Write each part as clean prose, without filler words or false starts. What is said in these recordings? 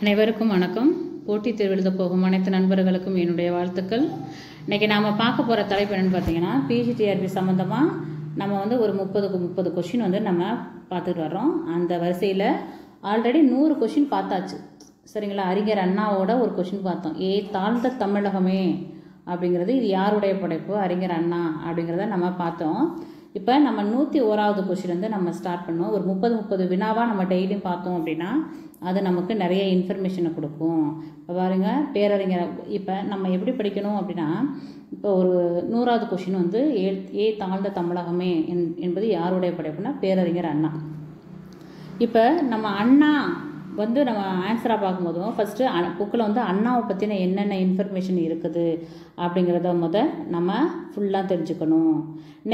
அனைவருக்கும் வணக்கம். போட்டித் தேர்வு எழுத போகும் அனைத்து நண்பர்களுக்கும் என்னுடைய வாழ்த்துக்கள். இன்றைக்கி நாம் பார்க்க போகிற தலைப்பு என்னென்னு பார்த்தீங்கன்னா, பிஜிடிஆர்பி சம்மந்தமாக நம்ம வந்து ஒரு 30 கொஷின் வந்து நம்ம பார்த்துட்டு வர்றோம். அந்த வரிசையில் ஆல்ரெடி 100 கொஷின் பார்த்தாச்சு. சரிங்களா? அறிஞர் அண்ணாவோட ஒரு கொஷின் பார்த்தோம். தாழ்ந்த தமிழகமே அப்படிங்கிறது இது யாருடைய படைப்பு? அறிஞர் அண்ணா அப்படிங்கிறத நம்ம பார்த்தோம். இப்போ நம்ம 101வது கொஷின் வந்து நம்ம ஸ்டார்ட் பண்ணோம். ஒரு 30 வினாவாக நம்ம டெய்லியும் பார்த்தோம் அப்படின்னா அது நமக்கு நிறைய இன்ஃபர்மேஷனை கொடுக்கும். இப்போ பாருங்கள், பேரறிஞர் இப்போ நம்ம எப்படி படிக்கணும் அப்படின்னா, இப்போ ஒரு 100வது கொஷின் வந்து தாழ்ந்த தமிழகமே என்பது யாருடைய படைப்புனா பேரறிஞர் அண்ணா. இப்போ நம்ம அண்ணா வந்து நம்ம ஆன்சராக பார்க்கும்போதும் ஃபஸ்ட்டு புக்கில் வந்து அண்ணாவை பற்றின என்னென்ன இன்ஃபர்மேஷன் இருக்குது அப்படிங்கிறத நம்ம ஃபுல்லாக தெரிஞ்சுக்கணும்.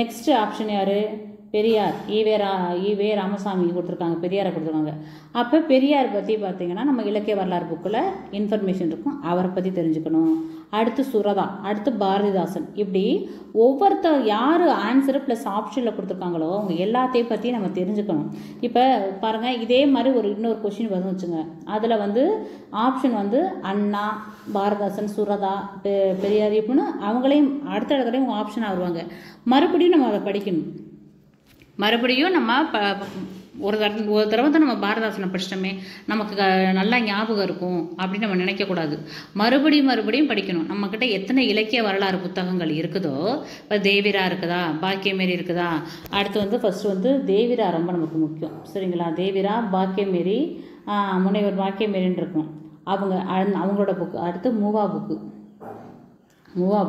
நெக்ஸ்ட்டு ஆப்ஷன் யார்? பெரியார். ஈவே ராமசாமி கொடுத்துருக்காங்க, பெரியாரை கொடுத்துருக்காங்க. அப்போ பெரியார் பற்றி பார்த்திங்கன்னா நம்ம இலக்கிய வரலாறு புக்கில் இன்ஃபர்மேஷன் இருக்கும், அவரை பற்றி தெரிஞ்சுக்கணும். அடுத்து சுரதா, அடுத்து பாரதிதாசன். இப்படி ஒவ்வொருத்தர் யார் ஆன்சரு ப்ளஸ் ஆப்ஷனில் கொடுத்துருக்காங்களோ அவங்க எல்லாத்தையும் பற்றி நம்ம தெரிஞ்சுக்கணும். இப்போ பாருங்கள், இதே மாதிரி இன்னொரு கொஷின் வந்து வச்சுங்க. அதில் வந்து ஆப்ஷன் வந்து அண்ணா, பாரதிதாசன், சுரதா, பெரியார் இப்படின்னு அவங்களையும் அடுத்தடுத்தடையும் ஆப்ஷனாக வருவாங்க. மறுபடியும் நம்ம அதை படிக்கணும். மறுபடியும் நம்ம ஒரு தடவை தான் நம்ம பாரதிதாசனை படிச்சிட்டோமே, நமக்கு நல்லா ஞாபகம் இருக்கும் அப்படின்னு நம்ம நினைக்கக்கூடாது. மறுபடியும் படிக்கணும். நம்மக்கிட்ட எத்தனை இலக்கிய வரலாறு புத்தகங்கள் இருக்குதோ, இப்போ தேவிரா இருக்குதா, பாக்கியமேரி இருக்குதா, அடுத்து வந்து ஃபஸ்ட்டு வந்து தேவிரா ரொம்ப நமக்கு முக்கியம். சரிங்களா? தேவிரா, பாக்கியமேரி, முனைவர் பாக்கியமேரின்னு இருக்கும் அவங்களோட புக்கு. அடுத்து மூவா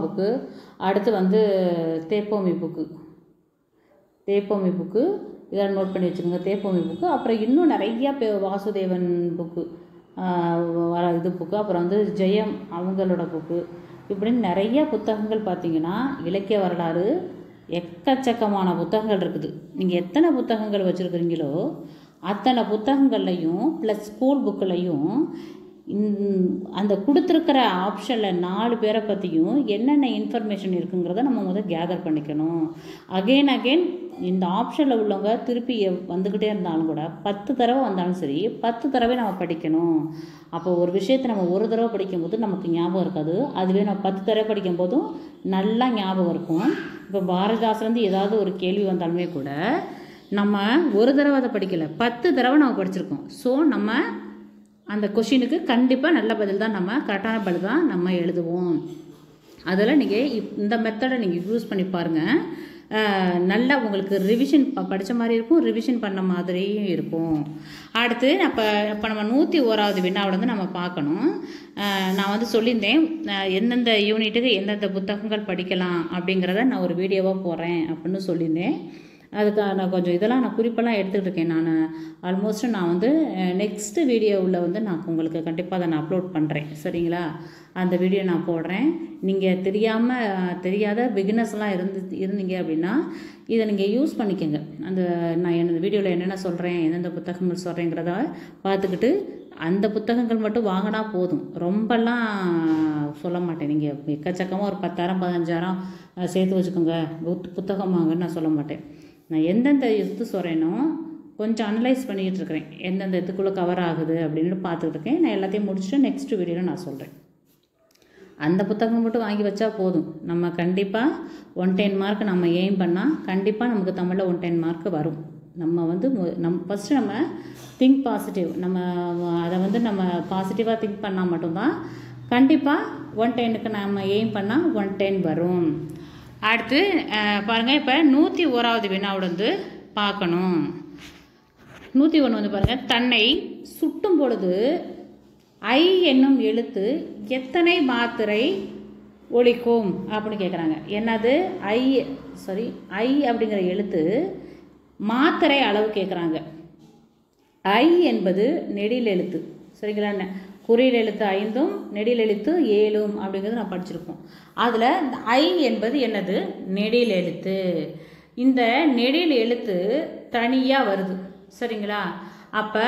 புக்கு, அடுத்து வந்து தேப்போமி புக்கு இதெல்லாம் நோட் பண்ணி வச்சுக்கோங்க. தேப்போமி புக்கு, அப்புறம் இன்னும் நிறையா வாசுதேவன் புக்கு, இது புக்கு, அப்புறம் வந்து ஜெயம் அவங்களோட புக்கு, இப்படின்னு நிறைய புத்தகங்கள் பார்த்திங்கன்னா இலக்கிய வரலாறு எக்கச்சக்கமான புத்தகங்கள் இருக்குது. நீங்கள் எத்தனை புத்தகங்கள் வச்சுருக்கிறீங்களோ அத்தனை புத்தகங்கள்லையும் ப்ளஸ் ஸ்கூல் புக்கிலையும் அந்த கொடுத்துருக்கிற ஆப்ஷனில் 4 பேரை பற்றியும் என்னென்ன இன்ஃபர்மேஷன் இருக்குங்கிறத நம்ம முதல் கேதர் பண்ணிக்கணும். அகெயின் இந்த ஆப்ஷனில் உள்ளவங்க திருப்பி வந்துக்கிட்டே இருந்தாலும் கூட 10 தடவை வந்தாலும் சரி 10 தடவை நம்ம படிக்கணும். அப்போ ஒரு விஷயத்தை நம்ம ஒரு தடவை படிக்கும்போது நமக்கு ஞாபகம் இருக்காது, அதுவே நம்ம 10 தடவை படிக்கும் போதும் நல்லா ஞாபகம் இருக்கும். இப்போ பாரதிதாசன் ஏதாவது ஒரு கேள்வி வந்தாலுமே கூட நம்ம ஒரு தடவை அதை படிக்கலை, 10 தடவை நம்ம படிச்சிருக்கோம். ஸோ நம்ம அந்த கொஷினுக்கு கண்டிப்பாக நல்ல பதில் தான், நம்ம கரெக்டான பதில் தான் நம்ம எழுதுவோம். அதில் நீங்கள் இந்த மெத்தடை நீங்கள் யூஸ் பண்ணி பாருங்கள். நல்லா உங்களுக்கு ரிவிஷன் படித்த மாதிரி இருக்கும், ரிவிஷன் பண்ண மாதிரியும் இருக்கும். அடுத்து இப்போ நம்ம 101வது வினாவில் வந்து நம்ம பார்க்கணும். நான் வந்து சொல்லியிருந்தேன் எந்தெந்த யூனிட்டுக்கு எந்தெந்த புத்தகங்கள் படிக்கலாம் அப்படிங்கிறத நான் ஒரு வீடியோவாக போடுறேன் அப்படின்னு சொல்லியிருந்தேன். அதுக்கு நான் கொஞ்சம் இதெல்லாம் நான் குறிப்பெல்லாம் எடுத்துகிட்டு இருக்கேன். நான் ஆல்மோஸ்ட்டு நான் வந்து நெக்ஸ்ட்டு வீடியோவில் வந்து நான் உங்களுக்கு கண்டிப்பாக அதை நான் அப்லோட் பண்ணுறேன். சரிங்களா? அந்த வீடியோ நான் போடுறேன். நீங்கள் தெரியாத பிகினர்ஸ்லாம் இருந்தீங்க அப்படின்னா இதை நீங்கள் யூஸ் பண்ணிக்கோங்க. நான் என்னோடய வீடியோவில் என்னென்ன சொல்கிறேன், எந்தெந்த புத்தகங்கள் சொல்கிறேங்கிறத பார்த்துக்கிட்டு அந்த புத்தகங்கள் மட்டும் வாங்கினா போதும். ரொம்பலாம் சொல்ல மாட்டேன். நீங்கள் எக்கச்சக்கமாக ஒரு 10,000 15,000 சேர்த்து வச்சுக்கோங்க புத்தகம் வாங்கன்னு நான் சொல்ல மாட்டேன். நான் எந்தெந்த சொல்கிறேனோ கொஞ்சம் அனலைஸ் பண்ணிக்கிட்டு இருக்கிறேன், எந்தெந்த இதுக்குள்ளே கவர் ஆகுது அப்படின்னு பார்த்துக்கிட்டு இருக்கேன். நான் எல்லாத்தையும் முடிச்சுட்டு நெக்ஸ்ட் வீடியோவில் நான் சொல்கிறேன். அந்த புத்தகம் மட்டும் வாங்கி வச்சா போதும். நம்ம கண்டிப்பாக 110 மார்க் நம்ம எய்ம் பண்ணால் கண்டிப்பாக நமக்கு தமிழில் 110 மார்க் வரும். நம்ம வந்து ஃபஸ்ட்டு நம்ம திங்க் பாசிட்டிவ், நம்ம அதை வந்து நம்ம பாசிட்டிவாக திங்க் பண்ணால் மட்டும்தான் கண்டிப்பாக 110க்கு நம்ம எய்ம் பண்ணால் 110 வரும். அடுத்து பாருங்கள், இப்போ 101வது வினாவோட வந்து பார்க்கணும். 101 வந்து பாருங்கள், தன்னை சுட்டும் பொழுது ஐ என்னும் எழுத்து எத்தனை மாத்திரை ஒலிக்கும் அப்படின்னு கேட்குறாங்க. என்னது? ஐ அப்படிங்கிற எழுத்து மாத்திரை அளவு கேட்குறாங்க. ஐ என்பது நெடில் எழுத்து. சரிங்களா? குறியில் எழுத்து 5 நெடில் எழுத்து 7 அப்படிங்கிறது நான் படிச்சிருக்கோம். அதில் இந்த ஐ என்பது என்னது? நெடில் எழுத்து. இந்த நெடில் எழுத்து தனியாக வருது. சரிங்களா? அப்போ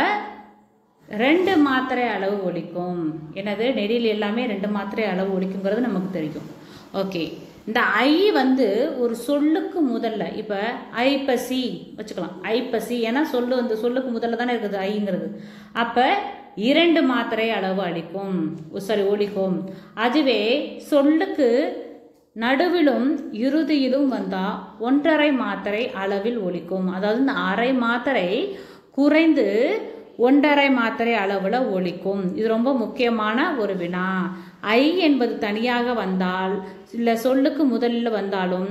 2 மாத்திரை அளவு ஒலிக்கும். என்னது? நெடில் எல்லாமே 2 மாத்திரை அளவு ஒலிக்குங்கிறது நமக்கு தெரியும். ஓகே, இந்த ஐ வந்து ஒரு சொல்லுக்கு முதல்ல, இப்போ ஐப்பசி வச்சுக்கலாம், ஐப்பசி, ஏன்னா சொல்லுக்கு முதல்ல தானே இருக்குது ஐங்கிறது. அப்போ 2 மாத்திரை அளவு ஒலிக்கும். அதுவே சொல்லுக்கு நடுவிலும் இறுதியிலும் வந்தால் 1/2 மாத்திரை அளவில் ஒலிக்கும். அதாவது இந்த அரை மாத்திரை குறைந்து 1/2 மாத்திரை அளவில் ஒலிக்கும். இது ரொம்ப முக்கியமான ஒரு வினா. ஐ என்பது தனியாக வந்தால் இல்லை சொல்லுக்கு முதலில் வந்தாலும்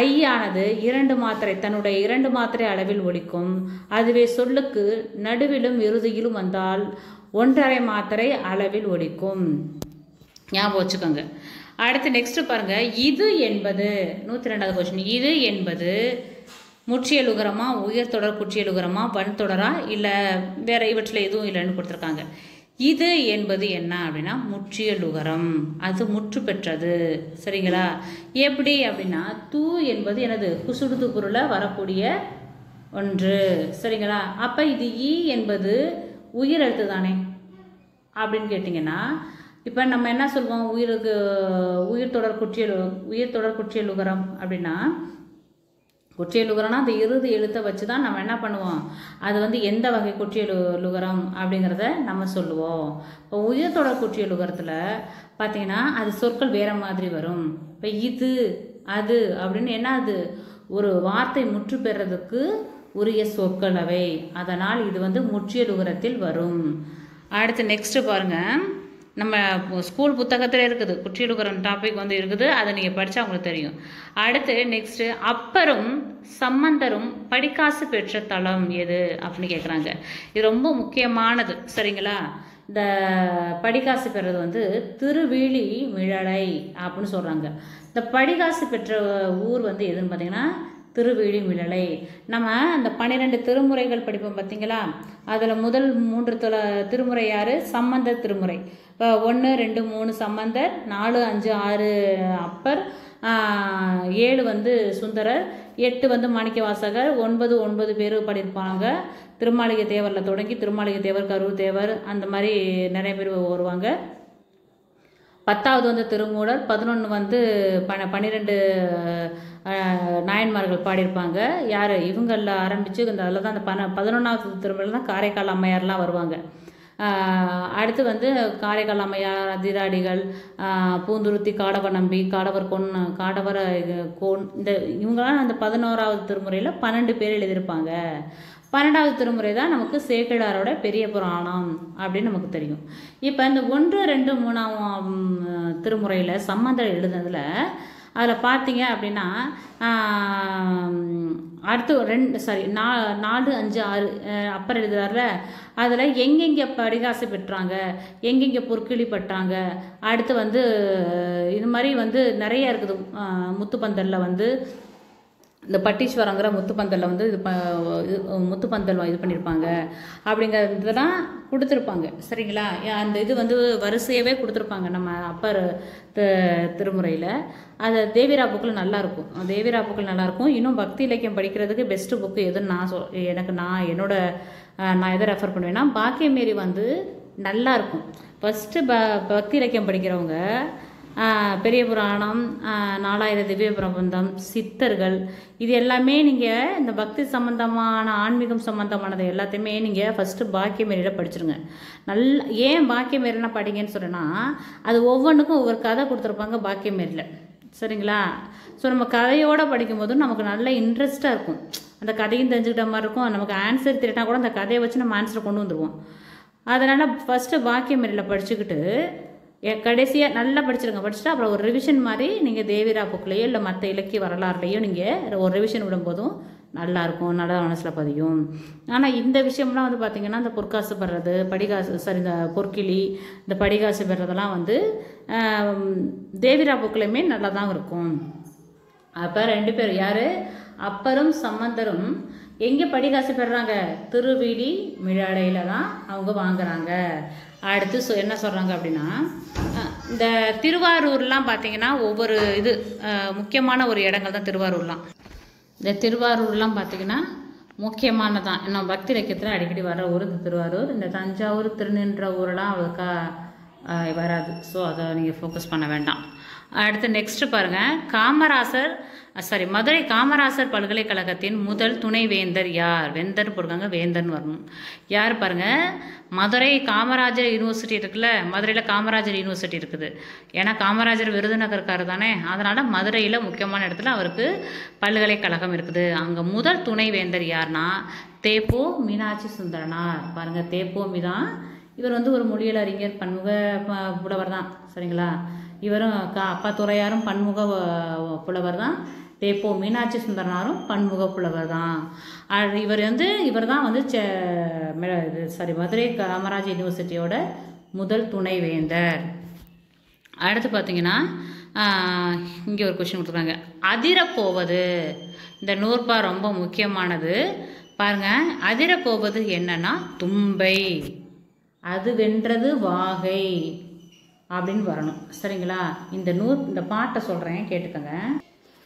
ஐ ஆனது 2 மாத்திரை தன்னுடைய 2 மாத்திரை அளவில் ஒலிக்கும். அதுவே சொல்லுக்கு நடுவிலும் இறுதியிலும் வந்தால் 1/2 மாத்திரை அளவில் ஒலிக்கும். ஞாபகம் வச்சுக்கோங்க. அடுத்து நெக்ஸ்ட் பாருங்க. இது என்பது 102வது கொஸ்டின். இது என்பது முற்றியலுகரமா, உயர்தொடர் குற்றியலுகரமா, வன்தொடரா, இல்லை வேற இவற்றில் எதுவும் இல்லைன்னு கொடுத்துருக்காங்க. இது என்பது என்ன அப்படின்னா முற்றியலுகரம். அது முற்று பெற்றது. சரிங்களா? எப்படி அப்படின்னா தூ என்பது எனது குசுடுது பொருளை வரக்கூடிய ஒன்று. சரிங்களா? அப்போ இது ஈ என்பது உயிர் எழுத்து தானே அப்படின்னு கேட்டிங்கன்னா இப்போ நம்ம என்ன சொல்வோம்? உயிர்தொடர் குற்றியலுகரம் அப்படின்னா குற்றியலுகரம்னா அந்த இறுதி எழுத்தை வச்சு தான் நம்ம என்ன பண்ணுவோம்? அது வந்து எந்த வகை குற்றியலுகரம் அப்படிங்கிறத நம்ம சொல்லுவோம். இப்போ உயர்தொடர் குற்றியலுகரத்தில் பார்த்தீங்கன்னா அது சொற்கள் வேற மாதிரி வரும். இப்போ இது அது அப்படின்னு என்ன, அது ஒரு வார்த்தை முற்று பெறதுக்கு உரிய சொற்கள் அவை. அதனால் இது வந்து முற்றியலுகரத்தில் வரும். அடுத்து நெக்ஸ்ட் பாருங்க. நம்ம ஸ்கூல் புத்தகத்தில் இருக்குது குற்றியலுகரம் டாபிக் வந்து இருக்குது. அதை நீங்கள் படித்தா உங்களுக்கு தெரியும். அடுத்து நெக்ஸ்ட்டு அப்பரும் சம்பந்தரும் படிக்காசு பெற்ற தலம் எது அப்படின்னு கேட்குறாங்க. இது ரொம்ப முக்கியமானது. சரிங்களா? இந்த படிக்காசு பெறது வந்து திருவேலி மிழலை அப்படின்னு சொல்கிறாங்க. இந்த படிக்காசு பெற்ற ஊர் வந்து எதுன்னு பார்த்தீங்கன்னா திருவேலி மிழலை. நம்ம அந்த 12 திருமுறைகள் படிப்போம் பார்த்தீங்களா? அதில் முதல் 3 திருமுறை யார்? சம்பந்தர் திருமுறை. இப்போ 1, 2, 3 சம்பந்தர், 4, 5, 6 அப்பர், 7 வந்து சுந்தரர், 8 வந்து மாணிக்கவாசகர், 9 பேர் பாடியிருப்பாங்க. திருமாளிகை தேவரில் தொடங்கி திருமாளிகை தேவர், கரூர் தேவர், அந்த மாதிரி நிறைய பேர் வருவாங்க. 10வது வந்து திருமூலர், 11 வந்து 12 நாயன்மார்கள் பாடியிருப்பாங்க. யார்? இவங்களில் ஆரம்பித்து இந்த அதில் தான் அந்த 11வது திருமுறையில் தான் காரைக்கால் அம்மையார்லாம் வருவாங்க. அடுத்து வந்து காரைக்கால் அம்மையார், அதிராடிகள், பூந்துருத்தி, காடவர் நம்பி, காடவர் கோன் இந்த இவங்களாம் அந்த 11வது திருமுறையில் 12 பேர் எழுதியிருப்பாங்க. 12வது திருமுறை தான் நமக்கு சேக்கிழாரோட பெரிய புராணம் அப்படின்னு நமக்கு தெரியும். இப்போ இந்த 1, 2, 3ஆம் திருமுறையில் சம்பந்தர் எழுதுனதில் அதில் பார்த்தீங்க அப்படின்னா அடுத்து 4, 5, 6 அப்பர் எழுதுறாருல, அதில் எங்கெங்கே படிகாசு பெற்றாங்க, எங்கெங்கே பொற்கிளி பட்டாங்க, அடுத்து வந்து இது மாதிரி வந்து நிறைய இருக்குது. முத்துப்பந்தலில் வந்து இந்த பட்டீஸ்வரங்கிற முத்துப்பந்தலில் வந்து முத்துப்பந்தல் இது பண்ணியிருப்பாங்க அப்படிங்கிறதுலாம் கொடுத்துருப்பாங்க. சரிங்களா? அந்த இது வந்து வரிசையவே கொடுத்துருப்பாங்க நம்ம அப்பர் திருமுறையில். அது தேவிரா புக்கில் நல்லாயிருக்கும். தேவிரா புக்கில் நல்லாயிருக்கும். இன்னும் பக்தி இலக்கியம் படிக்கிறதுக்கு பெஸ்ட்டு புக்கு எதுன்னு நான் எதை ரெஃபர் பண்ணுவேன்னா பாக்கியமேரி வந்து நல்லாயிருக்கும். ஃபஸ்ட்டு பக்தி இலக்கியம் படிக்கிறவங்க பெரிய புராணம், 4000 திவ்ய பிரபந்தம், சித்தர்கள், இது எல்லாமே நீங்கள் இந்த பக்தி சம்பந்தமான ஆன்மீகம் சம்பந்தமானது எல்லாத்தையுமே நீங்கள் ஃபஸ்ட்டு பாக்கியமேரியில் படிச்சிருங்க. ஏன் பாக்கியமேரிலாம் படிங்கன்னு சொல்கிறேன்னா அது ஒவ்வொன்றுக்கும் ஒவ்வொரு கதை கொடுத்துருப்பாங்க பாக்கியமேரியில். சரிங்களா? ஸோ நம்ம கதையோடு படிக்கும்போது நமக்கு நல்ல இன்ட்ரெஸ்ட்டாக இருக்கும். அந்த கதையும் தெரிஞ்சுக்கிட்ட மாதிரி இருக்கும். நமக்கு ஆன்சர் தெரியினா கூட அந்த கதையை வச்சு நம்ம ஆன்சரை கொண்டு வந்துடுவோம். அதனால் ஃபஸ்ட்டு பாக்கியமேரியில் படிச்சுக்கிட்டு கடைசியாக நல்லா படிச்சுட்டு அப்புறம் ஒரு ரிவிஷன் மாதிரி நீங்கள் தேவிரா புக்லேயோ இல்லை மற்ற இலக்கிய வரலாறுலையோ நீங்கள் ஒரு ரிவிஷன் விடும்போதும் நல்லாயிருக்கும், நல்லா மனசில் பதியும். ஆனால் இந்த விஷயம்லாம் வந்து பார்த்திங்கன்னா இந்த பொற்காசு பெறது, இந்த பொற்கிளி, இந்த படிகாசு பெறதெல்லாம் வந்து தேவிரா புக்லேயுமே நல்லா தான் இருக்கும். அப்போ 2 பேர் யார்? அப்பரும் சம்பந்தரும் எங்கே படிகாசு பெறுறாங்க? திருவேலி மிழலையில் தான் அவங்க வாங்குறாங்க. அடுத்து என்ன சொல்கிறாங்க அப்படின்னா இந்த திருவாரூர்லாம் பார்த்திங்கன்னா ஒவ்வொரு இது முக்கியமான ஒரு இடங்கள் தான் திருவாரூர்லாம். இந்த திருவாரூர்லாம் பார்த்திங்கன்னா முக்கியமானதான். நம்ம பக்தி இலக்கியத்தில் அடிக்கடி வர்ற ஊர் இந்த திருவாரூர். இந்த தஞ்சாவூர், திருநின்ற ஊரெலாம் அவ்வளோக்கா வராது. ஸோ அதை நீங்கள் ஃபோக்கஸ் பண்ண வேண்டாம். அடுத்து நெக்ஸ்ட்டு பாருங்கள். காமராசர் மதுரை காமராசர் பல்கலைக்கழகத்தின் முதல் துணைவேந்தர் யார்? வேந்தர் போடுறாங்க, வேந்தர்னு வரணும். யார் பாருங்க, மதுரை காமராஜர் யூனிவர்சிட்டி இருக்குல்ல, மதுரையில் காமராஜர் யூனிவர்சிட்டி இருக்குது. ஏன்னா காமராஜர் விருதுநகர்காரர் தானே, அதனால் மதுரையில் முக்கியமான இடத்துல அவருக்கு பல்கலைக்கழகம் இருக்குது. அங்கே முதல் துணைவேந்தர் யார்னா தேப்போ மீனாட்சி சுந்தரனார். பாருங்கள், தேப்போ மீதான். இவர் வந்து ஒரு மொழியியல் அறிஞர், பன்முக புலவர் தான். சரிங்களா? இவரும் அப்பா துறையாரும் பன்முக புலவர் தான். தேப்போ மீனாட்சி சுந்தரனாரும் பன்முக புலவர் தான். இவர் தான் வந்து மதுரை காமராஜ் யூனிவர்சிட்டியோட முதல் துணைவேந்தர். அடுத்து பார்த்தீங்கன்னா இங்கே ஒரு கொஸ்டின் கொடுத்துருக்காங்க. அதிரப்போவது, இந்த நூற்பா ரொம்ப முக்கியமானது பாருங்கள். அதிரப்போவது என்னன்னா தும்பை, அது வென்றது வாகை அப்படின்னு வரணும். சரிங்களா? இந்த பாட்டை சொல்கிறேன், கேட்டுக்கோங்க.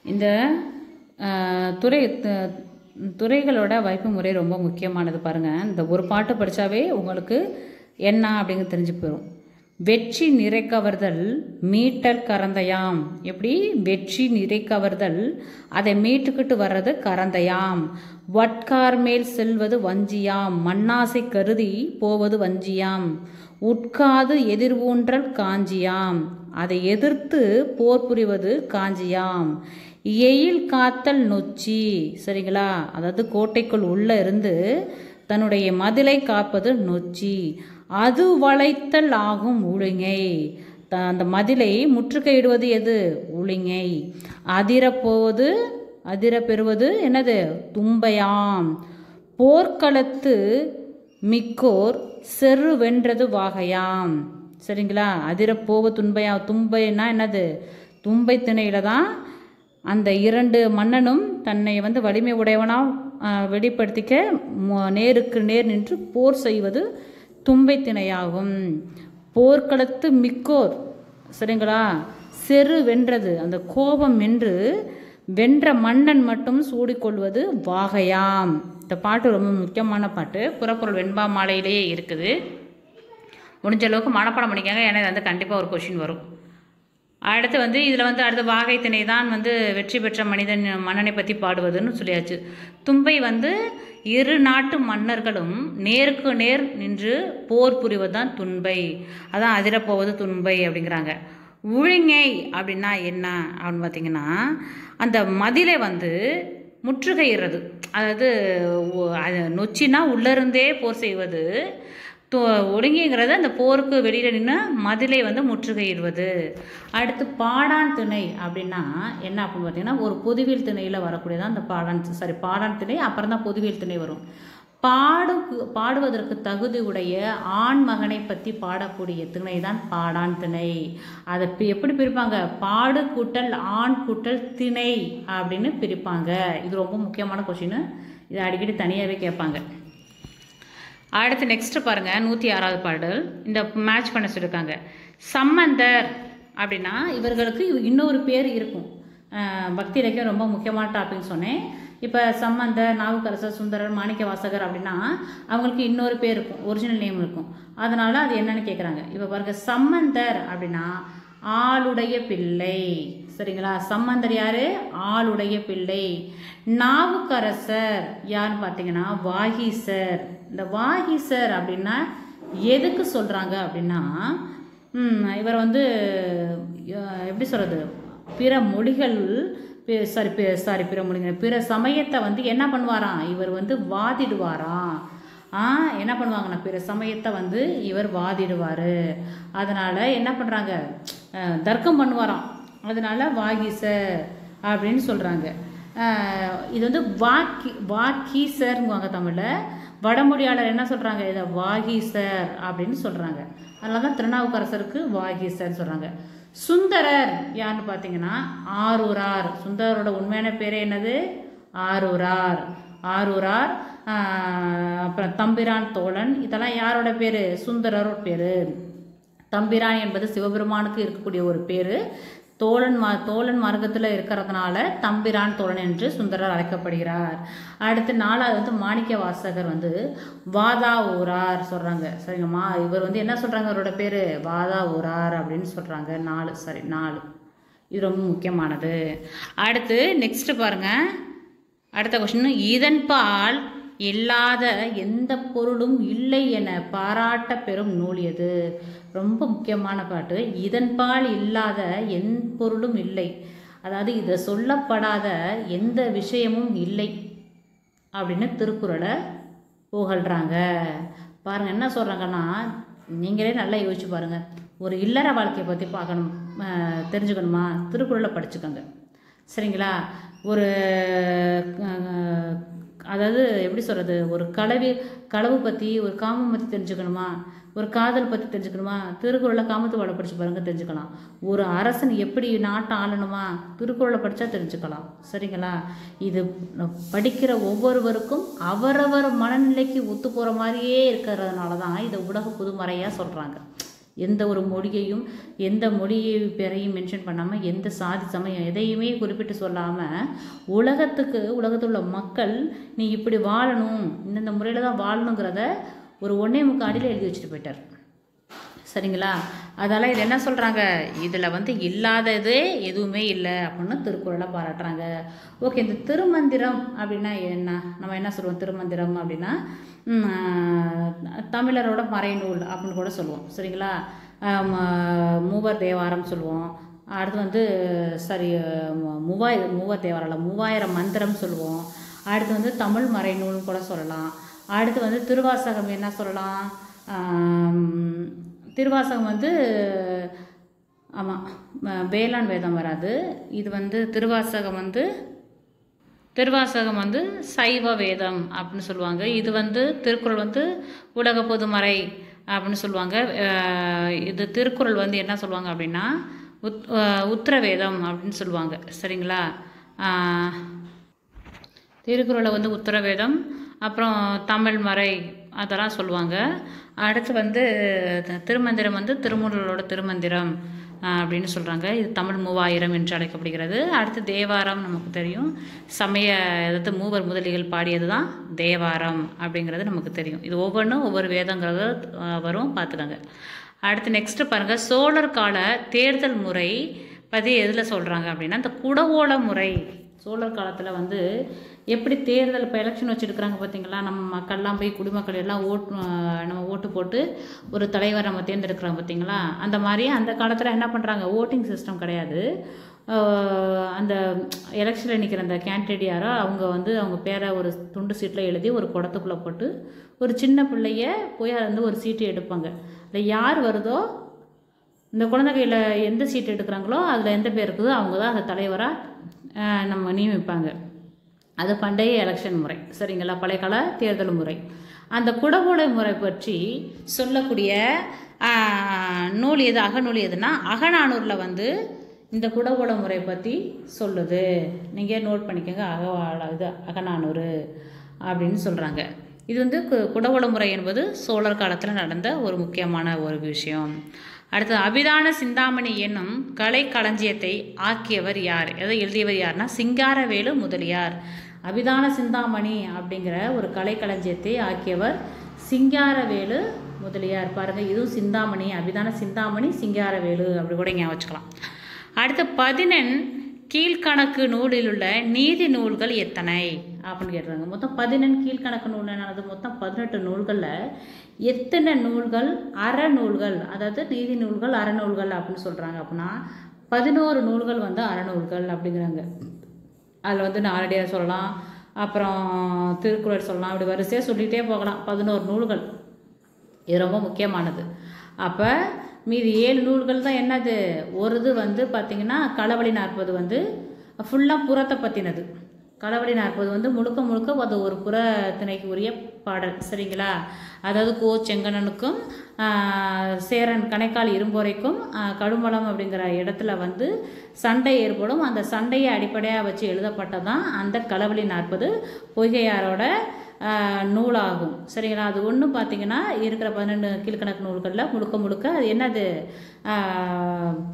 இந்த துறைகளோட வைப்பு முறை ரொம்ப முக்கியமானது பாருங்கள். இந்த ஒரு பாட்டு படித்தாவே உங்களுக்கு என்ன அப்படிங்கிறது தெரிஞ்சு போயிடும். வெற்றி நிறை கவர்தல் மீட்டல் கரந்தையாம். எப்படி? வெற்றி நிறை கவர்தல், அதை மீட்டுக்கிட்டு வர்றது கரந்தையாம். வட்கார் மேல் செல்வது வஞ்சியாம், மண்ணாசை கருதி போவது வஞ்சியாம். உட்காது எதிர்வூன்றல் காஞ்சியாம், அதை எதிர்த்து போர் புரிவது காஞ்சியாம். எயில் காத்தல் நொச்சி. சரிங்களா? அதாவது கோட்டைக்குள் உள்ளே இருந்து தன்னுடைய மதிலை காப்பது நொச்சி. அது வளைத்தல் ஆகும் உளிங்கை, அந்த மதிலை முற்றுகையிடுவது எது? உளிங்கை. அதிரப்போவது, அதிர பெறுவது என்னது? தும்பையாம். போர்க்களத்து மிக்கோர் செரு வென்றது வாகையாம். சரிங்களா? அதிரப்போவ தும்பையாம். தும்பைன்னா என்னது? தும்பை திணையில தான் அந்த இரண்டு மன்னனும் தன்னை வந்து வலிமை உடையவனாக வெளிப்படுத்திக்க நேருக்கு நேர் நின்று போர் செய்வது தும்பை திணையாகும். போர்க்களத்து மிக்கோர், சரிங்களா, செரு வென்றது, அந்த கோபம் என்று வென்ற மன்னன் மட்டும் சூடிக்கொள்வது வாகையாம். இந்த பாட்டு ரொம்ப முக்கியமான பாட்டு. புறப்பொருள் வெண்பா மாலையிலேயே இருக்குது. முடிஞ்ச அளவுக்கு மனப்பாடம் பண்ணிக்காங்க, ஏன்னா இது வந்து கண்டிப்பாக ஒரு கொஷின் வரும். அடுத்து வந்து இதில் வந்து அடுத்த வாகை திணை தான் வந்து வெற்றி பெற்ற மன்னனை பற்றி பாடுவதுன்னு சொல்லியாச்சு. தும்பை வந்து இரு நாட்டு மன்னர்களும் நேருக்கு நேர் நின்று போர் புரிவதுதான் துன்பை, அதான் அதிரப்போவது துன்பை அப்படிங்கிறாங்க. உழிங்கை அப்படின்னா என்ன அப்படின்னு பார்த்தீங்கன்னா, அந்த மதிலை வந்து முற்றுகையிடுறது, அதாவது நொச்சினா உள்ளிருந்தே போர் செய்வது. ஒடுங்கிங்கிறது அந்த போருக்கு வெளியில் நின்று மதிலை வந்து முற்றுகையிடுவது. அடுத்து பாடான் திணை அப்படின்னா என்ன அப்படின்னு பார்த்தீங்கன்னா, ஒரு பொதுவியல் திணையில் வரக்கூடியதான் அந்த பாடான் திணை. அப்புறம் தான் பொதுவியல் திணை வரும். பாடுவதற்கு தகுதி உடைய ஆண் மகனை பற்றி பாடக்கூடிய திணை தான் பாடான் திணை. அதை எப்படி பிரிப்பாங்க? பாடு கூட்டல் ஆண் கூட்டல் திணை அப்படின்னு பிரிப்பாங்க. இது ரொம்ப முக்கியமான கொஸ்டின், இதை அடிக்கடி தனியாகவே கேட்பாங்க. அடுத்து நெக்ஸ்ட் பாருங்கள், 106வது பாடல். இந்த மேட்ச் பண்ண சொல்லியிருக்காங்க. சம்பந்தர் அப்படின்னா இவர்களுக்கு இன்னொரு பேர் இருக்கும். பக்தி இலக்கியம் ரொம்ப முக்கியமான டாபிக்னு சொன்னேன். இப்போ சம்பந்தர், நாவுக்கரசர், சுந்தரர், மாணிக்க வாசகர் அப்படின்னா அவங்களுக்கு இன்னொரு பேர் இருக்கும், ஒரிஜினல் நேம் இருக்கும். அதனால அது என்னன்னு கேட்குறாங்க. இப்போ பாருங்க, சம்பந்தர் அப்படின்னா ஆளுடைய பிள்ளை. சரிங்களா? சம்பந்தர் யாரு? ஆளுடைய பிள்ளை. நாவுக்கரசர் யாருன்னு பார்த்தீங்கன்னா வாகீசர். இந்த வாகீசர் அப்படின்னா எதுக்கு சொல்கிறாங்க அப்படின்னா, இவர் வந்து எப்படி சொல்கிறது, பிற மொழிகள் பிற மொழிகள் பிற சமயத்தை வந்து என்ன பண்ணுவாராம், இவர் வந்து வாதிடுவாராம். என்ன பண்ணுவாங்கன்னா, பிற சமயத்தை வந்து இவர் வாதிடுவார். அதனால் என்ன பண்ணுறாங்க, தர்க்கம் பண்ணுவாராம். அதனால் வாகீசர் அப்படின்னு சொல்கிறாங்க. இது வந்து வாக்கீசர்ங்குவாங்க தமிழில். வடமொழியாளர் என்ன சொல்கிறாங்க, இதை வாகீசர் அப்படின்னு சொல்கிறாங்க. அதனால தான் திருநாவுக்கரசருக்கு வாகீசர் சொல்கிறாங்க. சுந்தரர் யாருன்னு பார்த்தீங்கன்னா ஆரூரார். சுந்தரரோட உண்மையான பேர் என்னது? ஆரூரார். ஆரூரார். அப்புறம் தம்பிரான் தோழன், இதெல்லாம் யாரோட பேர்? சுந்தரரோட பேர். தம்பிரான் என்பது சிவபெருமானுக்கு இருக்கக்கூடிய ஒரு பேர். தோழன் மார்க்கத்தில் இருக்கிறதுனால தம்பிரான் தோழன் என்று சுந்தரர் அழைக்கப்படுகிறார். அடுத்து 4வது வந்து மாணிக்க வாசகர் வந்து வாதா ஊரார் சொல்கிறாங்க. சரிங்கம்மா, இவர் வந்து என்ன சொல்கிறாங்க, அவரோட பேர் வாதா ஊரார் அப்படின்னு சொல்கிறாங்க. 4. இது ரொம்ப முக்கியமானது. அடுத்து நெக்ஸ்ட்டு பாருங்கள், அடுத்த கொஸ்டின். இதன்பால் இல்லாத எந்த பொருளும் இல்லை என பாராட்ட பெறும் நூல் எது? ரொம்ப முக்கியமான பாட்டு. இதன்பால் இல்லாத எந்த பொருளும் இல்லை, அதாவது இதை சொல்லப்படாத எந்த விஷயமும் இல்லை அப்படின்னு திருக்குறளை புகழ்கிறாங்க. பாருங்கள் என்ன சொல்கிறாங்கன்னா, நீங்களே நல்லா யோசிச்சு பாருங்கள். ஒரு இல்லற வாழ்க்கையை பற்றி பார்க்கணும், தெரிஞ்சுக்கணுமா, திருக்குறளை படிச்சுக்கோங்க. சரிங்களா? ஒரு அதாவது எப்படி சொல்கிறது, ஒரு களவு பற்றி, ஒரு காமம் பற்றி தெரிஞ்சுக்கணுமா, ஒரு காதல் பற்றி தெரிஞ்சுக்கணுமா, திருக்குறளை காமத்து வாழை படித்து பாருங்க, தெரிஞ்சுக்கலாம். ஒரு அரசன் எப்படி நாட்டை ஆளணுமா, திருக்குறளை படித்தா தெரிஞ்சுக்கலாம். சரிங்களா? இது படிக்கிற ஒவ்வொருவருக்கும் அவரவர் மனநிலைக்கு ஒத்து போகிற மாதிரியே இருக்கிறதுனால தான் இதை உலக பொதுமறையாக சொல்கிறாங்க. எந்த ஒரு மொழியையும் எந்த மொழியை பேரையும் மென்ஷன் பண்ணாமல், எந்த சாதி சமயம் எதையுமே குறிப்பிட்டு சொல்லாமல், உலகத்தில் உள்ள மக்கள் நீ இப்படி வாழணும், இந்தந்த முறையில் தான் வாழணுங்கிறத ஒரு 1.25 அடியில் எழுதி வச்சுட்டு போயிட்டார். சரிங்களா? அதால் இது என்ன சொல்கிறாங்க, இதில் இல்லாததே எதுவுமே இல்லை அப்படின்னு திருக்குறளை பாராட்டுறாங்க. ஓகே, இந்த திருமந்திரம் அப்படின்னா என்ன? நம்ம என்ன சொல்லுவோம், திருமந்திரம் அப்படின்னா தமிழரோட மறைநூல் அப்படின்னு கூட சொல்லுவோம். சரிங்களா? மூவர் தேவாரம் சொல்லுவோம். அடுத்து மூவர் தேவாரம் இல்லை, 3000 மந்திரம் சொல்லுவோம். அடுத்து தமிழ் மறைநூல்னு கூட சொல்லலாம். அடுத்து திருவாசகம் என்ன சொல்லலாம், திருவாசகம் ஆமாம், வேளாண் வேதம் வராது. இது திருவாசகம் சைவ வேதம் அப்படின்னு சொல்லுவாங்க. இது திருக்குறள் உலக பொதுமறை அப்படின்னு சொல்லுவாங்க. இது திருக்குறள் என்ன சொல்லுவாங்க அப்படின்னா உத்திரவேதம் அப்படின்னு சொல்லுவாங்க. சரிங்களா? திருக்குறளை உத்திரவேதம், அப்புறம் தமிழ் மறை அதெல்லாம் சொல்லுவாங்க. அடுத்து திருமந்திரம் திருமூலரோட திருமந்திரம் அப்படின்னு சொல்கிறாங்க. இது தமிழ் 3000 என்று அழைக்கப்படுகிறது. அடுத்து தேவாரம் நமக்கு தெரியும், அதாவது மூவர் முதலிகள் பாடியது தான் தேவாரம் அப்படிங்கிறது நமக்கு தெரியும். இது ஒவ்வொன்றும் ஒவ்வொரு வேதங்கிறது வரும், பார்த்துக்கோங்க. அடுத்து நெக்ஸ்ட்டு பாருங்கள், சோழர் கால தேர்தல் முறை பற்றி எதில் சொல்கிறாங்க அப்படின்னா இந்த குடவோல முறை. சோழர் காலத்தில் எப்படி தேர்தல், இப்போ எலெக்ஷன் வச்சுருக்குறாங்க பார்த்தீங்களா, நம்ம மக்கள்லாம் போய் குடிமக்கள் எல்லாம் நம்ம ஓட்டு போட்டு ஒரு தலைவர் நம்ம தேர்ந்தெடுக்கிறோம் பார்த்தீங்களா, அந்த மாதிரி அந்த காலத்தில் என்ன பண்ணுறாங்க, ஓட்டிங் சிஸ்டம் கிடையாது. அந்த எலெக்ஷனில் நிற்கிற அந்த கேண்டிடேட் யாரோ அவங்க அவங்க பேரை ஒரு துண்டு சீட்டில் எழுதி ஒரு குடத்துக்குள்ளே போட்டு ஒரு சின்ன பிள்ளைய போய் அதை ஒரு சீட்டு எடுப்பாங்க. இல்லை யார் வருதோ, இந்த குழந்தை கையில் எந்த சீட்டு எடுக்கிறாங்களோ அதில் எந்த பேர் இருக்குதோ அவங்க தான் அந்த தலைவராக நம்ம நியமிப்பாங்க. அது பண்டைய எலெக்ஷன் முறை. சரிங்களா? பழைய கால தேர்தல் முறை. அந்த குடவோலை முறை பற்றி சொல்லக்கூடிய நூல் எது, அகநூல் எதுனா அகநானூரில் இந்த குடவோலை முறை பற்றி சொல்லுது. நீங்கள் நோட் பண்ணிக்கோங்க, அகநானூறு அப்படின்னு சொல்கிறாங்க. இது குடவோலை முறை என்பது சோழர் காலத்தில் நடந்த ஒரு முக்கியமான ஒரு விஷயம். அடுத்து அபிதான சிந்தாமணி என்னும் கலை களஞ்சியத்தை ஆக்கியவர் யார், எதை எழுதியவர் யார்னா சிங்காரவேலு முதலியார். அபிதான சிந்தாமணி அப்படிங்கிற ஒரு கலை களஞ்சியத்தை ஆக்கியவர் சிங்காரவேலு முதலியார். பாருங்கள், இதுவும் சிந்தாமணி, அபிதான சிந்தாமணி, சிங்காரவேலு அப்படி கூட ஞாபகம் வச்சுக்கலாம். அடுத்து 11 கீழ்கணக்கு நூலில் உள்ள நீதி நூல்கள் எத்தனை அப்படின்னு கேட்டுறாங்க. மொத்தம் 11 கீழ்கணக்கு நூல் என்னது, மொத்தம் 18 நூல்களில் எத்தனை நூல்கள் அறநூல்கள், அதாவது நீதி நூல்கள் அறநூல்கள் அப்படின்னு சொல்கிறாங்க அப்படின்னா 11 நூல்கள் அறநூல்கள் அப்படிங்கிறாங்க. அதில் நாலடியார் சொல்லலாம், அப்புறம் திருக்குறள் சொல்லலாம், அப்படி வரிசையாக சொல்லிகிட்டே போகலாம். 11 நூல்கள், இது ரொம்ப முக்கியமானது. அப்போ மீதி 7 நூல்கள் தான் என்னது, ஒரு இது பார்த்திங்கன்னா களவழி 40 ஃபுல்லாக புறத்தை பற்றினது. களவழி 40 முழுக்க முழுக்க அது ஒரு புறத்திணைக்கு உரிய பாடல். சரிங்களா? அதாவது செங்கணனுக்கும் சேரன் கணைக்கால் இரும்போரைக்கும் கடுமலம் அப்படிங்கிற இடத்துல சண்டை ஏற்படும். அந்த சண்டையை அடிப்படையாக வச்சு எழுதப்பட்டதான் அந்த களவழி 40 பொய்கையாரோட நூலாகும். சரிங்களா? அது ஒன்று பார்த்திங்கன்னா இருக்கிற 12 கீழ்கணக்கு நூல்களில் முழுக்க முழுக்க அது என்னது,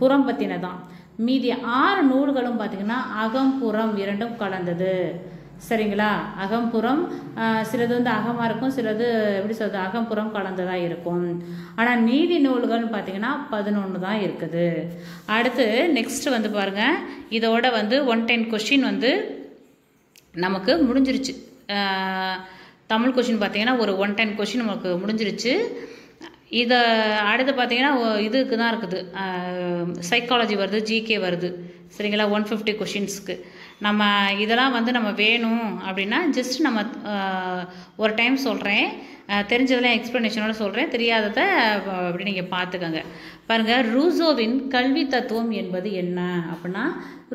புறம் பற்றினதான். மீதி 6 நூல்களும் பார்த்திங்கன்னா அகம் புறம் இரண்டும் கலந்தது. சரிங்களா? அகம்புறம் சிலது வந்து அகமாக இருக்கும், சிலது எப்படி சொல்கிறது அகம்புறம் கலந்ததாக இருக்கும். ஆனால் நீதி நூல்கள்னு பார்த்தீங்கன்னா 11 தான் இருக்குது. அடுத்து நெக்ஸ்ட்டு வந்து பாருங்கள், இதோட வந்து 110 கொஷின் வந்து நமக்கு முடிஞ்சிருச்சு. தமிழ் கொஷின் பார்த்தீங்கன்னா ஒரு 110 கொஷின் நமக்கு முடிஞ்சிருச்சு. இதை அடுத்து பார்த்தீங்கன்னா இதுக்கு தான் இருக்குது, சைக்காலஜி வருது, ஜிகே வருது. சரிங்களா? 150 கொஷின்ஸ்க்கு நம்ம இதெல்லாம் வந்து நம்ம வேணும் அப்படின்னா ஜஸ்ட் நம்ம ஒரு டைம் சொல்கிறேன், தெரிஞ்சதெல்லாம் எக்ஸ்ப்ளனேஷனோட சொல்கிறேன், தெரியாததை அப்படி நீங்கள் பார்த்துக்கோங்க. பாருங்கள், ரூசோவின் கல்வி தத்துவம் என்பது என்ன அப்படின்னா,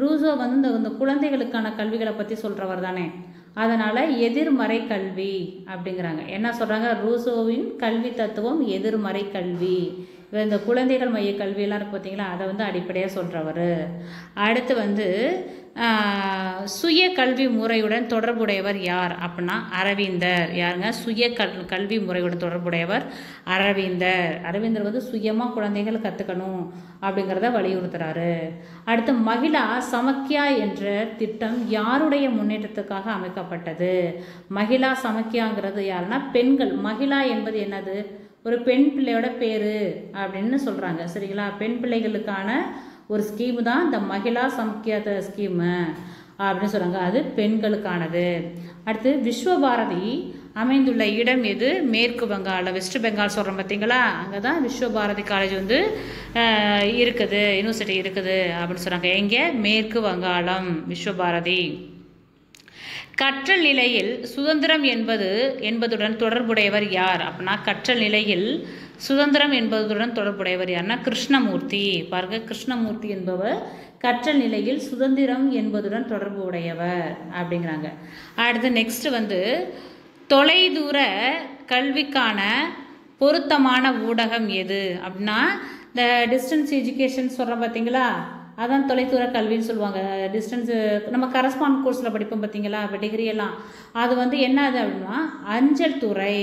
ரூசோ வந்து இந்த குழந்தைகளுக்கான கல்விகளை பற்றி சொல்கிறவர் தானே, அதனால் எதிர்மறை கல்வி அப்படிங்கிறாங்க. என்ன சொல்கிறாங்க? ரூசோவின் கல்வி தத்துவம் எதிர்மறை கல்வி. இந்த குழந்தைகள் மைய கல்வியெல்லாம் இருக்குது பார்த்தீங்களா, அதை வந்து அடிப்படையாக சொல்கிறவர். அடுத்து வந்து சுய கல்வி முறையுடன் தொடர்புடையவர் யார் அப்படின்னா அரவிந்தர். யாருங்க? சுய கல்வி முறையுடன் தொடர்புடையவர் அரவிந்தர். அரவிந்தர் வந்து சுயமாக குழந்தைகள் கற்றுக்கணும் அப்படிங்கிறத வலியுறுத்துறாரு. அடுத்து மகிழா சமக்கியா என்ற திட்டம் யாருடைய முன்னேற்றத்துக்காக அமைக்கப்பட்டது? மகிழா சமக்கியாங்கிறது யாருன்னா பெண்கள். மகிழா என்பது என்னது? ஒரு பெண் பிள்ளையோட பேர் அப்படின்னு சொல்கிறாங்க. சரிங்களா? பெண் பிள்ளைகளுக்கான ஒரு ஸ்கீமு தான் இந்த மகிழா சமக்கியா ஸ்கீமு அப்படின்னு சொல்கிறாங்க. அது பெண்களுக்கானது. அடுத்து விஸ்வபாரதி அமைந்துள்ள இடம் எது? மேற்கு வங்காளம், வெஸ்ட் பெங்கால் சொல்கிறோம் பார்த்தீங்களா, அங்கே தான் விஸ்வபாரதி காலேஜ் வந்து இருக்குது, யூனிவர்சிட்டி இருக்குது அப்படின்னு சொல்கிறாங்க. எங்கே? மேற்கு வங்காளம், விஸ்வபாரதி. கற்றல் நிலையில் சுதந்திரம் என்பதுடன் தொடர்புடையவர் யார் அப்படின்னா, கற்றல் நிலையில் சுதந்திரம் என்பதுடன் தொடர்புடையவர் யாருன்னா கிருஷ்ணமூர்த்தி. பாருங்க, கிருஷ்ணமூர்த்தி என்பவர் கற்றல் நிலையில் சுதந்திரம் என்பதுடன் தொடர்பு உடையவர் அப்படிங்கிறாங்க. அடுத்து நெக்ஸ்ட் வந்து தொலைதூர கல்விக்கான பொருத்தமான ஊடகம் எது அப்படின்னா, இந்த டிஸ்டன்ஸ் எஜுகேஷன் சொல்கிறோம் பார்த்தீங்களா, அதான் தொலைதூர கல்வின்னு சொல்லுவாங்க. டிஸ்டன்ஸு நம்ம கரஸ்பாண்ட் கோர்ஸில் படிப்போம் பார்த்தீங்களா, இப்போ டிகிரியெல்லாம், அது வந்து என்ன அது அப்படின்னா அஞ்சல் துறை.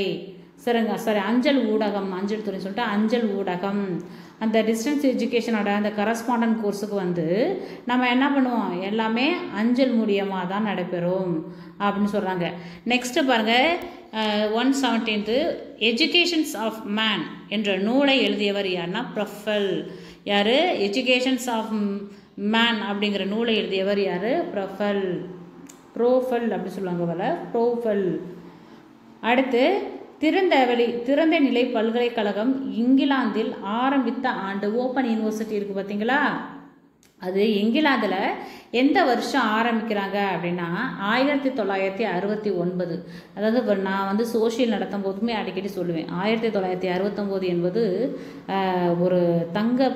சரிங்க, சரி, அஞ்சல் ஊடகம், அஞ்சல் துறைன்னு சொல்லிட்டு அஞ்சல் ஊடகம். அந்த டிஸ்டன்ஸ் எஜுகேஷனோட அந்த கரஸ்பாண்டன்ட் கோர்ஸுக்கு வந்து நம்ம என்ன பண்ணுவோம், எல்லாமே அஞ்சல் மூலியமாக தான் நடைபெறும் அப்படின்னு சொல்கிறாங்க. நெக்ஸ்ட்டு பாருங்கள், 117 எஜுகேஷன்ஸ் ஆஃப் மேன் என்ற நூலை எழுதியவர் யாருன்னா ப்ரொஃபல். யார்? எஜுகேஷன்ஸ் ஆஃப் மேன் அப்படிங்கிற நூலை எழுதியவர் யார்? ப்ரொஃபல். அப்படி சொல்லுவாங்க போல, ப்ரோஃபல். அடுத்து திறந்த நிலை பல்கலைக்கழகம் இங்கிலாந்தில் ஆரம்பித்த ஆண்டு. ஓப்பன் யூனிவர்சிட்டி இருக்குது பார்த்தீங்களா, அது இங்கிலாந்தில் எந்த வருஷம் ஆரம்பிக்கிறாங்க அப்படின்னா 1969. அதாவது நான் வந்து சோஷியல் நடத்தும் போதுமே அடிக்கடி சொல்லுவேன், 1969 என்பது ஒரு தங்க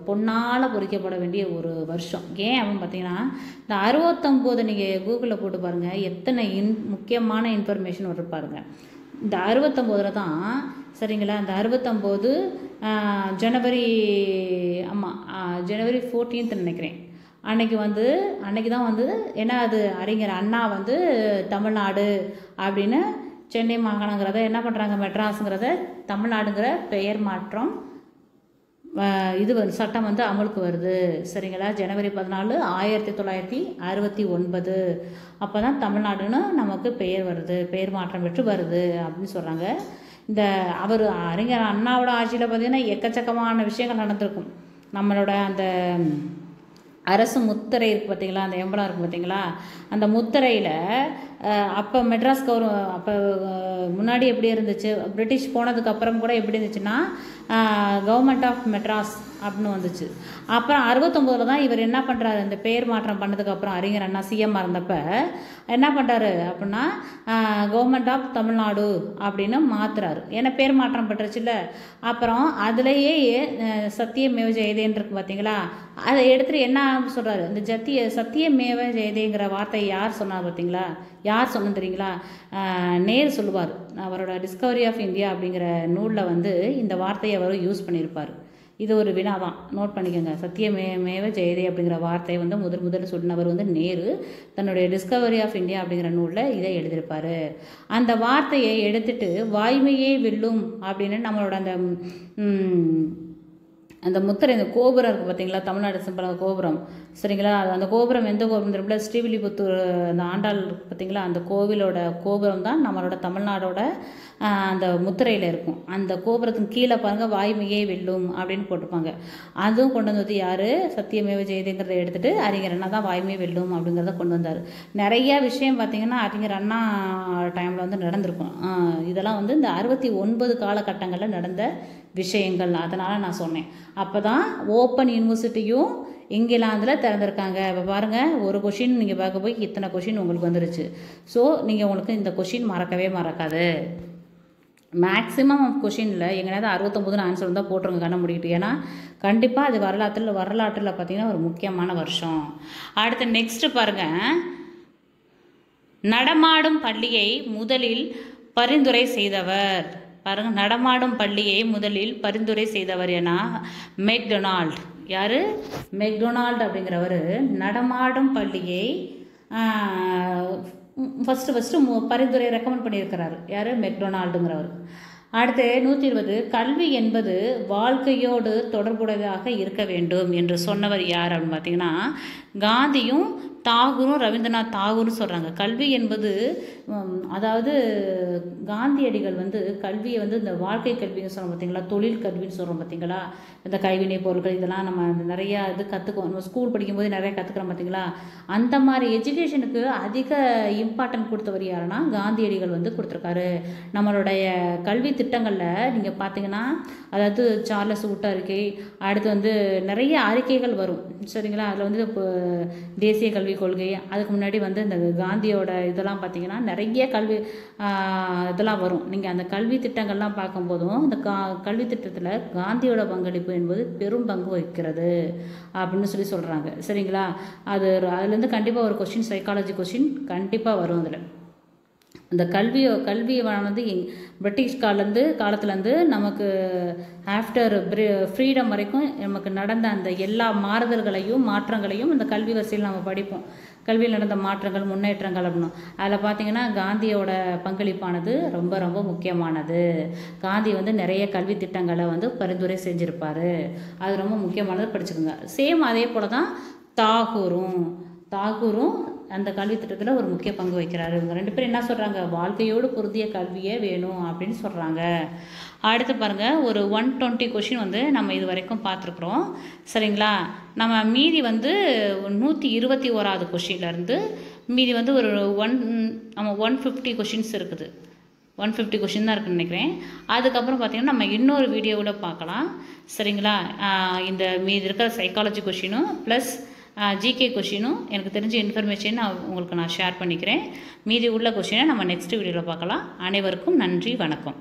பொன்னால் பொறிக்கப்பட வேண்டிய ஒரு வருஷம். ஏன் அப்படின்னு பார்த்தீங்கன்னா, இந்த 69 நீங்கள் கூகுளில் போட்டு பாருங்கள், எத்தனை முக்கியமான இன்ஃபர்மேஷன் வரும் பாருங்கள். இந்த 69 தான், சரிங்களா, இந்த 69 ஜனவரி, ஆமாம் ஜனவரி 14 நினைக்கிறேன். அன்னைக்கு தான் வந்து என்ன, அது அறிஞர் அண்ணா வந்து தமிழ்நாடு அப்படின்னு சென்னை மாகாணங்கிறத என்ன பண்ணுறாங்க, மெட்ராஸுங்கிறத தமிழ்நாடுங்கிற பெயர் மாற்றம் இது வந்து சட்டம் வந்து அமலுக்கு வருது. சரிங்களா? ஜனவரி 14, 1969 அப்போ தான் தமிழ்நாடுன்னு நமக்கு பெயர் வருது, பெயர் மாற்றம் பெற்று வருது அப்படின்னு சொல்கிறாங்க. இந்த அவர் அறிஞர் அண்ணாவோட ஆட்சியில் பார்த்திங்கன்னா எக்கச்சக்கமான விஷயங்கள் நடந்திருக்கும். நம்மளோட அந்த அரசு முத்திரை இருக்குது பார்த்தீங்களா, அந்த எம்பளம் இருக்குது பார்த்தீங்களா, அந்த முத்திரையில் அப்போ மெட்ராஸ் அப்போ முன்னாடி எப்படி இருந்துச்சு, பிரிட்டிஷ் போனதுக்கப்புறம் கூட எப்படி இருந்துச்சுன்னா கவர்மெண்ட் ஆஃப் மெட்ராஸ் அப்படின்னு வந்துச்சு. அப்புறம் 69 தான் இவர் என்ன பண்ணுறாரு, இந்த பெயர் மாற்றம் பண்ணதுக்கப்புறம் அறிஞர் அண்ணா சிஎம் இருந்தப்போ என்ன பண்ணுறாரு அப்படின்னா கவர்மெண்ட் ஆஃப் தமிழ்நாடு அப்படின்னு மாற்றுறாரு. ஏன்னா பேர் மாற்றம் பெற்றுச்சுல்ல. அப்புறம் அதுலேயே சத்தியமேவ ஜெயதேன்னு இருக்கு பார்த்தீங்களா, அதை எடுத்துகிட்டு என்ன சொல்கிறாரு, இந்த சத்தியமேவ ஜெயதேங்கிற வார்த்தையை யார் சொன்னார் பார்த்தீங்களா, யார் சொன்னு தெரியுங்களா, நேரு சொல்லுவார். அவரோட டிஸ்கவரி ஆஃப் இந்தியா அப்படிங்கிற நூலில் வந்து இந்த வார்த்தையை அவர் யூஸ் பண்ணியிருப்பார். இது ஒரு வினா தான், நோட் பண்ணிக்கோங்க. சத்தியமேவ ஜெயதே அப்படிங்கிற வார்த்தையை வந்து முதல் சொன்னவர் வந்து நேரு தன்னுடைய டிஸ்கவரி ஆஃப் இந்தியா அப்படிங்கிற நூலில் இதை எழுதியிருப்பார். அந்த வார்த்தையை எடுத்துட்டு வாய்மையே வெல்லும் அப்படின்னு நம்மளோட அந்த அந்த முத்திரை, இந்த கோபுரம் இருக்குது பார்த்தீங்களா, தமிழ்நாடு சிம்பிள் அந்த கோபுரம், சரிங்களா. அந்த கோபுரம் எந்த கோபுரம் தெரியுமா? ஸ்ரீவில்லிபுத்தூர் அந்த ஆண்டாள் பார்த்தீங்களா, அந்த கோவிலோட கோபுரம் தான் நம்மளோட தமிழ்நாடோட அந்த முத்திரையில் இருக்கும். அந்த கோபுரத்துக்கு கீழே பாருங்கள், வாய்மையே வெல்லும் அப்படின்னு போட்டிருப்பாங்க. அதுவும் கொண்டு வந்தது யார்? சத்தியமேவ ஜெயதேங்கிறத எடுத்துகிட்டு அறிஞர் அண்ணா தான் வாய்மையே வெல்லும் அப்படிங்கிறத கொண்டு வந்தார். நிறையா விஷயம் பார்த்திங்கன்னா அறிஞர் அண்ணா டைமில் வந்து நடந்திருக்கும். இதெல்லாம் வந்து இந்த 69 காலகட்டங்களில் நடந்த விஷயங்கள். அதனால் நான் சொன்னேன். அப்போ தான் ஓப்பன் யூனிவர்சிட்டியும் இங்கிலாந்தில் திறந்திருக்காங்க. இப்போ பாருங்கள், ஒரு கொஷின் நீங்கள் பார்க்க போய் இத்தனை கொஷின் உங்களுக்கு வந்துருச்சு. ஸோ நீங்கள் உங்களுக்கு இந்த கொஷின் மறக்கவே மறக்காது. மேக்ஸிமம் ஆஃப் கொஷினில் எங்கேயாவது 69 ஆன்சர் இருந்தால் போட்டுருங்க கண்ண முடிக்கிட்டு. ஏன்னா கண்டிப்பாக அது வரலாற்றில் பார்த்திங்கன்னா ஒரு முக்கியமான வருஷம். அடுத்து நெக்ஸ்ட்டு பாருங்கள், நடமாடும் பள்ளியை முதலில் பரிந்துரை செய்தவர். பாருங்கள், நடமாடும் பள்ளியை முதலில் பரிந்துரை செய்தவர் ஏன்னா மெக்டொனால்ட். யார்? மெக்டொனால்ட் அப்படிங்கிறவர் நடமாடும் பள்ளியை ஃபஸ்ட்டு பரிந்துரை ரெக்கமெண்ட் பண்ணியிருக்கிறாரு. யார்? மெக்டொனால்டுங்கிறவர். அடுத்து 120, கல்வி என்பது வாழ்க்கையோடு தொடர்புடையதாக இருக்க வேண்டும் என்று சொன்னவர் யார் அப்படின்னு பார்த்தீங்கன்னா காந்தியும் தாகூரும் ரவீந்திரநாத் தாகூரும் சொல்கிறாங்க. கல்வி என்பது அதாவது காந்தியடிகள் வந்து கல்வியை வந்து இந்த வாழ்க்கை கல்வின்னு சொல்கிறோம் பார்த்தீங்களா, தொழில் கல்வின்னு சொல்கிறோம் பார்த்தீங்களா, இந்த கைவினை பொருட்கள் இதெல்லாம் நம்ம நிறையா இது கற்றுக்குவோம். நம்ம ஸ்கூல் படிக்கும்போது நிறையா கற்றுக்குறோம் பார்த்தீங்களா. அந்த மாதிரி எஜுகேஷனுக்கு அதிக இம்பார்ட்டன்ட் கொடுத்தவர் யாருன்னா காந்தியடிகள் வந்து கொடுத்துருக்காரு. நம்மளுடைய கல்வி திட்டங்களில் நீங்கள் பார்த்தீங்கன்னா அதாவது சார்லஸ் வூட் அறிக்கை, அடுத்து வந்து நிறைய அறிக்கைகள் வரும், சரிங்களா. அதில் வந்து இப்போ தேசிய கல்விக் கொள்கை, அதுக்கு முன்னாடி வந்து இந்த காந்தியோட இதெல்லாம் பார்த்தீங்கன்னா நிறைய கல்வி இதெல்லாம் வரும். நீங்கள் அந்த கல்வி திட்டங்கள்லாம் பார்க்கும்போதும் இந்த கல்வி திட்டத்தில் காந்தியோட பங்களிப்பு என்பது பெரும் பங்கு வகிக்கிறது அப்படின்னு சொல்கிறாங்க, சரிங்களா. அதுலேருந்து கண்டிப்பாக ஒரு கொஸ்டின், சைக்காலஜி கொஸ்டின் கண்டிப்பாக வரும். அதில் அந்த கல்வியானது பிரிட்டிஷ் காலத்துலேருந்து நமக்கு ஆஃப்டர் ஃப்ரீடம் வரைக்கும் நமக்கு நடந்த அந்த எல்லா மாற்றங்களையும் இந்த கல்வி வரிசையில் நம்ம படிப்போம். கல்வியில் நடந்த மாற்றங்கள், முன்னேற்றங்கள் அப்படின்னு. அதில் பார்த்திங்கன்னா காந்தியோட பங்களிப்பானது ரொம்ப ரொம்ப முக்கியமானது. காந்தி வந்து நிறைய கல்வி திட்டங்களை வந்து பரிந்துரை செஞ்சுருப்பார். அது ரொம்ப முக்கியமானது, படிச்சுக்கோங்க. சேம் அதே போல் தான் தாகூரும் அந்த கல்வி திட்டத்தில் ஒரு முக்கிய பங்கு வகிக்கிறாரு. இவங்க 2 பேரும் என்ன சொல்கிறாங்க? வாழ்க்கையோடு பொருந்திய கல்வியே வேணும் அப்படின்னு சொல்கிறாங்க. அடுத்து பாருங்கள், ஒரு 120 கொஷின் வந்து நம்ம இது வரைக்கும் பார்த்துருக்குறோம், சரிங்களா. நம்ம மீதி வந்து 121வது கொஷின்லேருந்து மீதி வந்து ஒரு 150 கொஷின்ஸ் இருக்குது. 150 கொஷின் தான் இருக்குன்னு நினைக்கிறேன். அதுக்கப்புறம் பார்த்திங்கன்னா நம்ம இன்னொரு வீடியோவில் பார்க்கலாம், சரிங்களா. இந்த மீதி இருக்கிற சைக்காலஜி கொஷினும் ப்ளஸ் ஜிகே கொஷினும் எனக்கு தெரிஞ்ச இன்ஃபர்மேஷன் உங்களுக்கு நான் ஷேர் பண்ணிக்கிறேன். மீதி உள்ள கொஷினை நம்ம நெக்ஸ்ட் வீடியோவில் பார்க்கலாம். அனைவருக்கும் நன்றி, வணக்கம்.